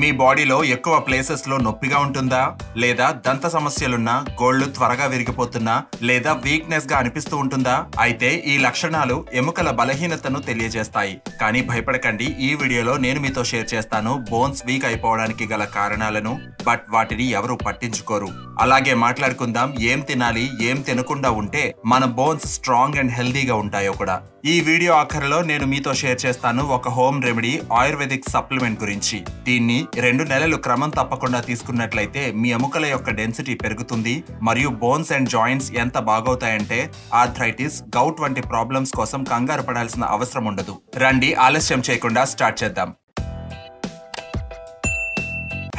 మీ బాడీలో ఎక్కువ ప్లేసెస్ లో నొప్పిగా ఉంటుందా, లేదా దంత సమస్యలున్నా, గోళ్లు త్వరగా విరిగిపోతున్నా, లేదా వీక్నెస్ గా అనిపిస్తూ ఉంటుందా? అయితే ఈ లక్షణాలు ఎముకల బలహీనతను తెలియజేస్తాయి. కానీ భయపడకండి, ఈ వీడియోలో నేను మీతో షేర్ చేస్తాను బోన్స్ వీక్ అయిపోవడానికి గల కారణాలను. బట్ వాటిని ఎవరు పట్టించుకోరు. అలాగే మాట్లాడుకుందాం ఏం తినాలి, ఏం తినకుండా ఉంటే మన బోన్స్ స్ట్రాంగ్ అండ్ హెల్దీగా ఉంటాయో కూడా. ఈ వీడియో ఆఖరిలో నేను మీతో షేర్ చేస్తాను ఒక హోమ్ రెమెడీ ఆయుర్వేదిక్ సప్లిమెంట్ గురించి. దీన్ని 2 నెలలు క్రమం తప్పకుండా తీసుకున్నట్లయితే మీ ఎముకల యొక్క డెన్సిటీ పెరుగుతుంది మరియు బోన్స్ అండ్ జాయింట్స్ ఎంత బాగవుతాయంటే ఆర్థరైటిస్, గౌట్ వంటి ప్రాబ్లమ్స్ కోసం కంగారు పడాల్సిన అవసరం ఉండదు. రండి ఆలస్యం చేయకుండా స్టార్ట్ చేద్దాం.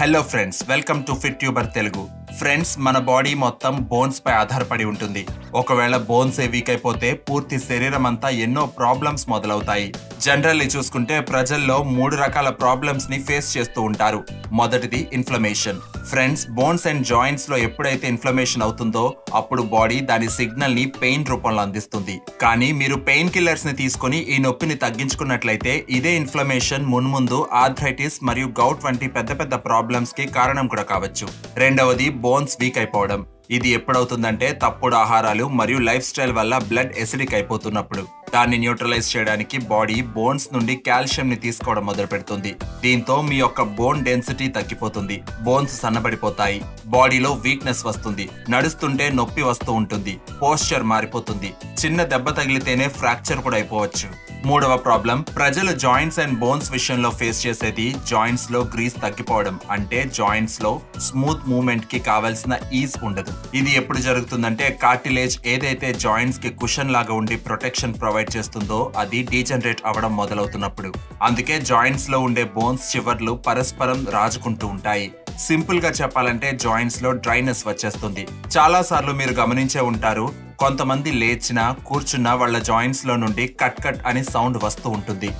Hello friends, welcome to fit tuber Telugu. Friends, మన బాడీ మొత్తం బోన్స్ పై ఆధారపడి ఉంటుంది. ఒకవేళ బోన్స్ వీక్ అయిపోతే పూర్తి శరీరం అంతా ఎన్నో ప్రాబ్లమ్స్ మొదలవుతాయి. జనరల్లీ చూసుకుంటే ప్రజల్లో 3 రకాల ప్రాబ్లమ్స్ ని ఫేస్ చేస్తూ ఉంటారు. మొదటిది inflammation. Friends, bones and joints లో ఎప్పుడైతే ఇన్ఫ్లమేషన్ అవుతుందో అప్పుడు బాడీ దాని సిగ్నల్ ని పెయిన్ రూపంలో అందిస్తుంది. కానీ మీరు పెయిన్ కిల్లర్స్ ని తీసుకుని ఈ నొప్పిని తగ్గించుకున్నట్లయితే ఇదే ఇన్ఫ్లమేషన్ మున్ముందు ఆర్థరైటిస్ మరియు గౌట్ వంటి పెద్ద పెద్ద ప్రాబ్లమ్స్ కి కారణం కూడా కావచ్చు. రెండవది బోన్స్ వీక్ అయిపోవడం. ఇది ఎప్పుడవుతుందంటే తప్పుడు ఆహారాలు మరియు లైఫ్ స్టైల్ వల్ల బ్లడ్ ఎసిడిక్ అయిపోతున్నప్పుడు. దాన్ని న్యూట్రలైజ్ చేయడానికి బాడీ బోన్స్ నుండి కాల్షియం ని తీసుకోవడం మొదలు పెడుతుంది. దీంతో మీ యొక్క బోన్ డెన్సిటీ తగ్గిపోతుంది, బోన్స్ సన్నబడిపోతాయి, బాడీలో వీక్నెస్ వస్తుంది, నడుస్తుంటే నొప్పి వస్తూ ఉంటుంది, పోస్చర్ మారిపోతుంది, చిన్న దెబ్బ తగిలితేనే ఫ్రాక్చర్ కూడా అయిపోవచ్చు. మూడవ ప్రాబ్లం, ప్రజలు జాయింట్స్ అండ్ బోన్స్ విషయంలో ఫేస్ చేసేది జాయింట్స్ లో గ్రీస్ తగ్గిపోవడం. అంటే జాయింట్స్ లో స్మూత్ మూవ్మెంట్ కి కావాల్సిన ఈజ్ ఉండదు. ఇది ఎప్పుడు జరుగుతుందంటే కార్టిలేజ్ ఏదైతే జాయింట్స్ కి కుషన్ లాగా ఉండి ప్రొటెక్షన్ ప్రొవైడ్ చేస్తుందో అది డీజనరేట్ అవ్వడం మొదలవుతున్నప్పుడు. అందుకే జాయింట్స్ లో ఉండే బోన్స్ చివర్లు పరస్పరం రాజుకుంటూ ఉంటాయి. సింపుల్ గా చెప్పాలంటే జాయింట్స్ లో డ్రైనెస్ వచ్చేస్తుంది. చాలా సార్లు మీరు గమనించే ఉంటారు, కొంతమంది లేచినా కూర్చున్నా వాళ్ళ జాయింట్స్ లో నుండి కట్ కట్ అని సౌండ్ వస్తూ ఉంటుంది.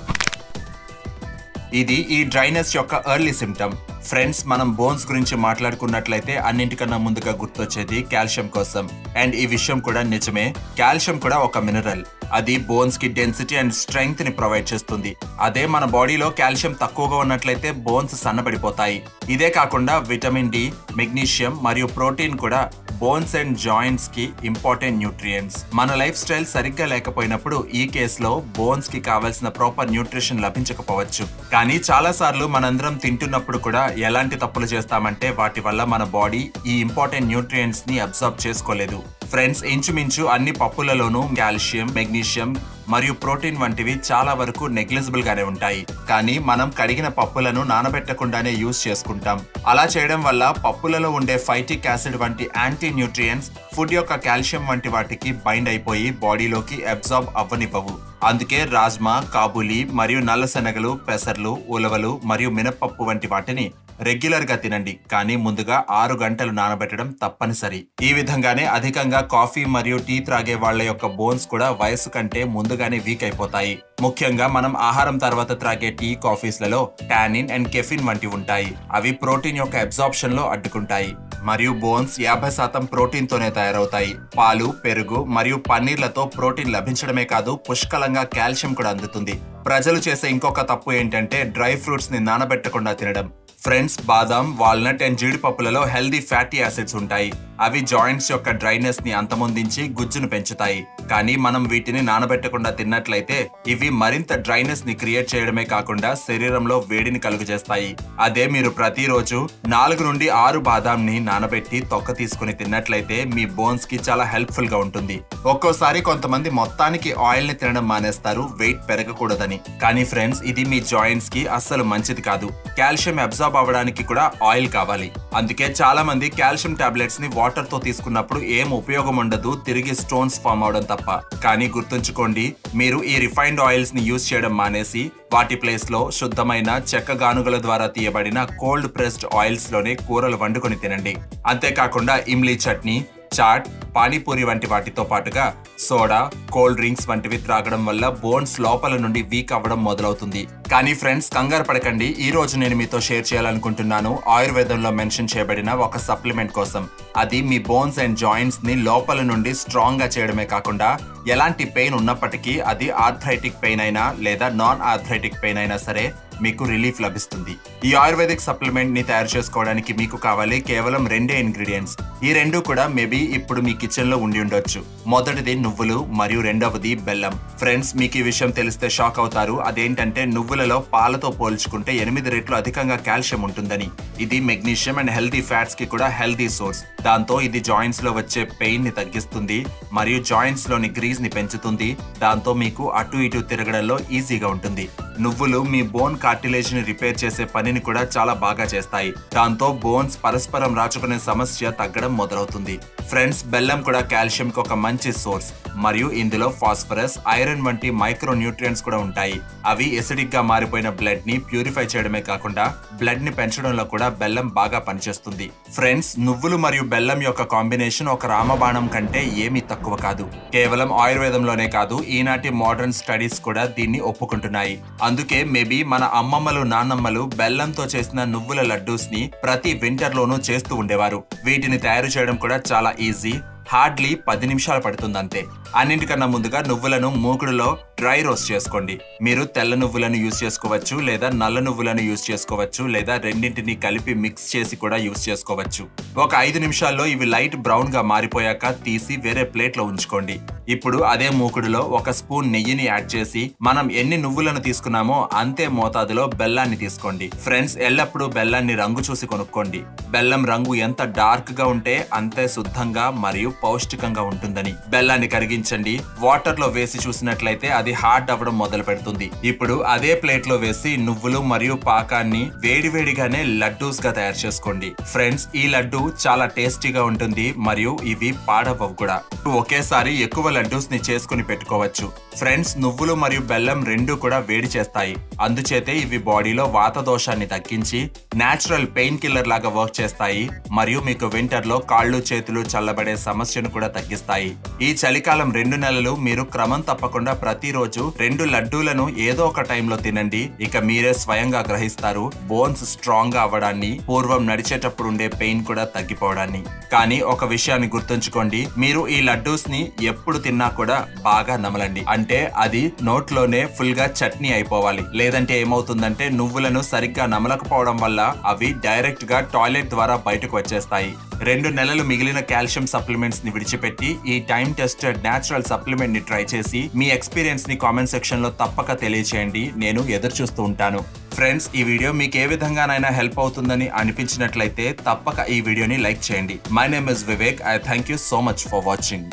ఇది ఈ డ్రైనెస్ యొక్క ఎర్లీ సిమ్టమ్. ఫ్రెండ్స్, మనం బోన్స్ గురించి మాట్లాడుకున్నట్లయితే అన్నింటికన్నా ముందుగా గుర్తొచ్చేది కాల్షియం కోసం. అండ్ ఈ విషయం కూడా నిజమే, కాల్షియం కూడా ఒక మినరల్. అది బోన్స్ కి డెన్సిటీ అండ్ స్ట్రెంగ్త్ ని ప్రొవైడ్ చేస్తుంది. అదే మన బాడీలో కాల్షియం తక్కువగా ఉన్నట్లయితే బోన్స్ సన్నబడిపోతాయి. ఇదే కాకుండా విటమిన్ డి, మెగ్నీషియం మరియు ప్రోటీన్ కూడా బోన్స్ అండ్ జాయింట్స్ కి ఇంపార్టెంట్ న్యూట్రియంట్స్. మన లైఫ్ స్టైల్ సరిగ్గా లేకపోయినప్పుడు ఈ కేసులో బోన్స్ కి కావాల్సిన ప్రాపర్ న్యూట్రిషన్ లభించకపోవచ్చు. కానీ చాలా సార్లు మనందరం తింటున్నప్పుడు కూడా ఎలాంటి తప్పులు చేస్తామంటే వాటి వల్ల మన బాడీ ఈ ఇంపార్టెంట్ న్యూట్రియంట్స్ ని అబ్జర్వ్ చేసుకోలేదు. ఫ్రెండ్స్, ఇంచుమించు అన్ని పప్పులలోనూ కాల్షియం, మెగ్నీషియం మరియు ప్రోటీన్ వంటివి చాలా వరకు నెగ్లిజిబుల్ గానే ఉంటాయి. కానీ మనం కడిగిన పప్పులను నానబెట్టకుండానే యూజ్ చేసుకుంటాం. అలా చేయడం వల్ల పప్పులలో ఉండే ఫైటిక్ యాసిడ్ వంటి యాంటీ న్యూట్రియంట్స్ ఫుడ్ యొక్క కాల్షియం వంటి వాటికి బైండ్ అయిపోయి బాడీలోకి అబ్జార్బ్ అవ్వనివ్వవు. అందుకే రాజ్మా, కాబూలి మరియు నల్ల శనగలు, పెసర్లు, ఉలవలు మరియు మినపప్పు వంటి వాటిని రెగ్యులర్ గా తినండి. కానీ ముందుగా 6 గంటలు నానబెట్టడం తప్పనిసరి. ఈ విధంగానే అధికంగా కాఫీ మరియు టీ త్రాగే వాళ్ళ యొక్క బోన్స్ కూడా వయసు కంటే ముందుగానే వీక్ అయిపోతాయి. ముఖ్యంగా మనం ఆహారం తర్వాత త్రాగే టీ, కాఫీస్లలో టానిన్ అండ్ కెఫిన్ వంటి ఉంటాయి. అవి ప్రోటీన్ యొక్క అబ్జార్ప్షన్ లో అడ్డుకుంటాయి మరియు బోన్స్ 50% ప్రోటీన్ తోనే తయారవుతాయి. పాలు, పెరుగు మరియు పన్నీర్లతో ప్రోటీన్ లభించడమే కాదు, పుష్కలంగా కాల్షియం కూడా అందుతుంది. ప్రజలు చేసే ఇంకొక తప్పు ఏంటంటే డ్రై ఫ్రూట్స్ ని నానబెట్టకుండా తినడం. ఫ్రెండ్స్, బాదాం, వాల్నట్ అండ్ జీడిపప్పులలో హెల్దీ ఫ్యాటీ యాసిడ్స్ ఉంటాయి. అవి జాయింట్స్ యొక్క డ్రైనెస్ ని అంతమొందించి గుజ్జును పెంచుతాయి. కానీ మనం వీటిని నానబెట్టకుండా తిన్నట్లయితే ఇవి మరింత డ్రైనెస్ ని క్రియేట్ చేయడమే కాకుండా శరీరంలో వేడిని కలుగజేస్తాయి. అదే మీరు ప్రతిరోజు 4 నుండి 6 బాదాం ని నానబెట్టి తొక్క తీసుకుని తిన్నట్లయితే మీ బోన్స్ కి చాలా హెల్ప్ఫుల్ గా ఉంటుంది. ఒక్కోసారి కొంతమంది మొత్తానికి ఆయిల్ ని తినడం మానేస్తారు, వెయిట్ పెరగకూడదని. కానీ ఫ్రెండ్స్, ఇది మీ జాయింట్స్ కి అస్సలు మంచిది కాదు. కాల్షియం అబ్జార్బ్ అవ్వడానికి కూడా ఆయిల్ కావాలి. అందుకే చాలా మంది కాల్షియం టాబ్లెట్స్ ని వాటర్ తో తీసుకున్నప్పుడు ఏం ఉపయోగం ఉండదు, తిరిగి స్టోన్స్ ఫామ్ అవడం తప్ప. కానీ గుర్తుంచుకోండి, మీరు ఈ రిఫైన్డ్ ఆయిల్స్ ని యూజ్ చేయడం మానేసి వాటి ప్లేస్ లో శుద్ధమైన చెక్క గానుగల ద్వారా తీయబడిన కోల్డ్ ప్రెస్డ్ ఆయిల్స్ లోనే కూరలు వండుకొని తినండి. అంతేకాకుండా ఇమ్లీ చట్నీ, చాట్, పానీపూరి వంటి వాటితో పాటుగా సోడా, కోల్డ్ డ్రింక్స్ వంటివి త్రాగడం వల్ల బోన్స్ లోపల నుండి వీక్ అవ్వడం మొదలవుతుంది. కానీ ఫ్రెండ్స్ కంగారు పడకండి, ఈ రోజు నేను మీతో షేర్ చేయాలనుకుంటున్నాను ఆయుర్వేదంలో మెన్షన్ చేయబడిన ఒక సప్లిమెంట్ కోసం. అది మీ బోన్స్ అండ్ జాయింట్స్ ని లోపల నుండి స్ట్రాంగ్ గా చేయడమే కాకుండా ఎలాంటి పెయిన్ ఉన్నప్పటికీ అది ఆర్థరైటిక్ పెయిన్ అయినా లేదా నాన్ ఆర్థరైటిక్ పెయిన్ అయినా సరే మీకు రిలీఫ్ లభిస్తుంది. ఈ ఆయుర్వేదిక్ సప్లిమెంట్ ని తయారు చేసుకోవడానికి మీకు కావాలి కేవలం 2 ఇంగ్రీడియంట్స్. ఈ రెండు కూడా మేబీ ఇప్పుడు మీ కిచెన్ లో ఉండి ఉండొచ్చు. మొదటిది నువ్వులు మరియు రెండవది బెల్లం. ఫ్రెండ్స్, మీకు ఈ విషయం తెలిస్తే షాక్ అవుతారు. అదేంటంటే నువ్వులలో పాలతో పోల్చుకుంటే 8 రెట్లు అధికంగా కాల్షియం ఉంటుందని. ఇది మెగ్నీషియం అండ్ హెల్తీ ఫ్యాట్స్ కి కూడా హెల్తీ సోర్స్. దాంతో ఇది జాయింట్స్ లో వచ్చే పెయిన్ ని తగ్గిస్తుంది మరియు జాయింట్స్ లోని గ్రీజ్ ని పెంచుతుంది. దాంతో మీకు అటు ఇటు తిరగడంలో ఈజీగా ఉంటుంది. నువ్వులు మీ బోన్ కార్టిలేజ్ ని రిపేర్ చేసే పనిని కూడా చాలా బాగా చేస్తాయి. దాంతో బోన్స్ పరస్పరం రాచుకునే సమస్య తగ్గడం మొదలవుతుంది. ఫ్రెండ్స్, బెల్లం కూడా కాల్షియం కి ఒక మంచి సోర్స్ మరియు ఇందులో ఫాస్ఫరస్, ఐరన్ వంటి మైక్రో న్యూట్రియంట్స్ కూడా ఉంటాయి. అవి ఎసిడిక్ గా మారిపోయిన బ్లడ్ ని ప్యూరిఫై చేయడమే కాకుండా బ్లడ్ ని పెంచడంలో కూడా బెల్లం బాగా పనిచేస్తుంది. ఫ్రెండ్స్, నువ్వులు మరియు బెల్లం యొక్క కాంబినేషన్ ఒక రామబాణం కంటే ఏమీ తక్కువ కాదు. కేవలం ఆయుర్వేదంలోనే కాదు, ఈనాటి మోడర్న్ స్టడీస్ కూడా దీన్ని ఒప్పుకుంటున్నాయి. అందుకే మేబీ మన అమ్మమ్మలు నాన్నమ్మలు బెల్లంతో చేసిన నువ్వుల లడ్డూస్ ని ప్రతి వింటర్ లోనూ చేస్తూ ఉండేవారు. వీటిని తయారు చేయడం కూడా చాలా ఈజీ. హార్డ్లీ 10 నిమిషాలు పడుతుంది అంతే. అన్నింటికన్నా ముందుగా నువ్వులను మూకుడులో డ్రై రోస్ట్ చేసుకోండి. మీరు తెల్ల నువ్వులను యూజ్ చేసుకోవచ్చు లేదా నల్ల నువ్వులను యూజ్ చేసుకోవచ్చు లేదా రెండింటిని కలిపి మిక్స్ చేసి కూడా యూజ్ చేసుకోవచ్చు. ఒక 5 నిమిషాల్లో ఇవి లైట్ బ్రౌన్ గా మారిపోయాక తీసి వేరే ప్లేట్ లో ఉంచుకోండి. ఇప్పుడు అదే మూకుడులో 1 స్పూన్ నెయ్యిని యాడ్ చేసి మనం ఎన్ని నువ్వులను తీసుకున్నామో అంతే మోతాదులో బెల్లాన్ని తీసుకోండి. ఫ్రెండ్స్, ఎల్లప్పుడూ బెల్లాన్ని రంగు చూసి కొనుక్కోండి. బెల్లం రంగు ఎంత డార్క్ గా ఉంటే అంతే శుద్ధంగా మరియు పౌష్టికంగా ఉంటుందని. బెల్లాన్ని కరిగించండి. వాటర్ లో వేసి చూసినట్లయితే అది హార్డ్ అవ్వడం మొదలు పెడుతుంది. ఇప్పుడు అదే ప్లేట్ లో వేసి నువ్వులు మరియు పాకాన్ని వేడివేడిగానే లడ్డూస్ గా తయారు చేసుకోండి. ఫ్రెండ్స్, ఈ లడ్డు చాలా టేస్టీగా ఉంటుంది మరియు ఇవి పాడవవు కూడా. ఒకేసారి ఎక్కువ లడ్డూస్ ని చేసుకుని పెట్టుకోవచ్చు. ఫ్రెండ్స్, నువ్వులు మరియు బెల్లం రెండు కూడా వేడి చేస్తాయి. అందుచేతే ఇవి బాడీలో వాత దోషాన్ని తగ్గించి నేచురల్ పెయిన్ కిల్లర్ లాగా వర్క్ చేస్తాయి మరియు మీకు వింటర్ లో కాళ్ళు చేతులు చల్లబడే సమస్యను కూడా తగ్గిస్తాయి. ఈ చలికాలం 2 నెలలు మీరు క్రమం తప్పకుండా ప్రతిరోజు 2 లడ్డూలను ఏదో ఒక టైంలో తినండి. ఇక మీరే స్వయంగా గ్రహిస్తారు బోన్స్ స్ట్రాంగ్ గా అవ్వడాన్ని, పూర్వం నడిచేటప్పుడు ఉండే పెయిన్ కూడా తగ్గిపోవడాన్ని. కానీ ఒక విషయాన్ని గుర్తుంచుకోండి, మీరు ఈ లడ్డూస్ ని ఎప్పుడు తిన్నా కూడా బాగా నమలండి. అంటే అది నోట్లోనే ఫుల్ గా చట్నీ అయిపోవాలి. లేదంటే ఏమవుతుందంటే నువ్వులను సరిగ్గా నమలకపోవడం వల్ల అవి డైరెక్ట్ గా టాయిలెట్ ద్వారా బయటకు వచ్చేస్తాయి. 2 నెలలు మిగిలిన కాల్షియం సప్లిమెంట్స్ ని విడిచిపెట్టి ఈ టైం టెస్టెడ్ నేచురల్ సప్లిమెంట్ ని ట్రై చేసి మీ ఎక్స్పీరియన్స్ ని కామెంట్ సెక్షన్ లో తప్పక తెలియచేయండి. నేను ఎదురు చూస్తూ ఉంటాను. ఫ్రెండ్స్, ఈ వీడియో మీకు ఏ విధంగానైనా హెల్ప్ అవుతుందని అనిపించినట్లయితే తప్పక ఈ వీడియోని లైక్ చేయండి. My name is Vivek. I thank you so much for watching.